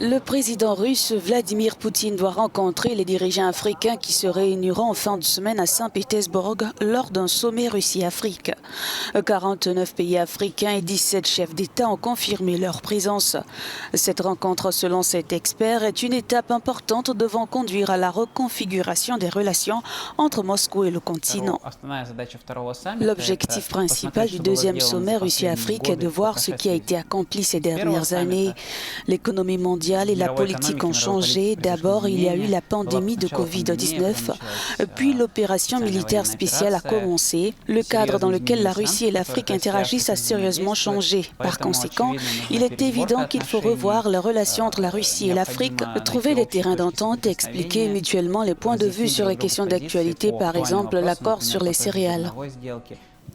Le président russe Vladimir Poutine doit rencontrer les dirigeants africains qui se réuniront en fin de semaine à Saint-Pétersbourg lors d'un sommet Russie-Afrique. 49 pays africains et 17 chefs d'État ont confirmé leur présence. Cette rencontre, selon cet expert, est une étape importante devant conduire à la reconfiguration des relations entre Moscou et le continent. L'objectif principal du deuxième sommet Russie-Afrique est de voir ce qui a été accompli ces dernières années. L'économie mondiale et la politique ont changé. D'abord, il y a eu la pandémie de Covid-19, puis l'opération militaire spéciale a commencé. Le cadre dans lequel la Russie et l'Afrique interagissent a sérieusement changé. Par conséquent, il est évident qu'il faut revoir les relations entre la Russie et l'Afrique, trouver des terrains d'entente et expliquer mutuellement les points de vue sur les questions d'actualité, par exemple l'accord sur les céréales.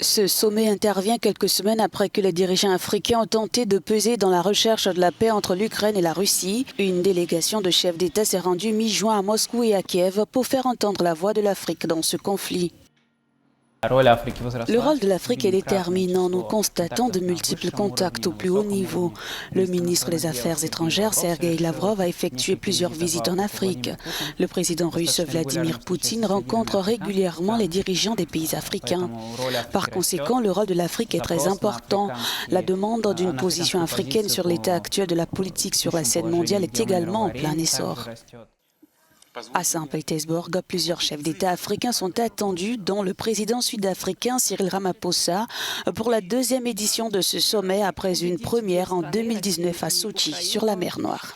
Ce sommet intervient quelques semaines après que les dirigeants africains ont tenté de peser dans la recherche de la paix entre l'Ukraine et la Russie. Une délégation de chefs d'État s'est rendue mi-juin à Moscou et à Kiev pour faire entendre la voix de l'Afrique dans ce conflit. Le rôle de l'Afrique est déterminant. Nous constatons de multiples contacts au plus haut niveau. Le ministre des Affaires étrangères, Sergueï Lavrov, a effectué plusieurs visites en Afrique. Le président russe Vladimir Poutine rencontre régulièrement les dirigeants des pays africains. Par conséquent, le rôle de l'Afrique est très important. La demande d'une position africaine sur l'état actuel de la politique sur la scène mondiale est également en plein essor. À Saint-Pétersbourg, plusieurs chefs d'État africains sont attendus, dont le président sud-africain Cyril Ramaphosa, pour la deuxième édition de ce sommet après une première en 2019 à Sochi, sur la mer Noire.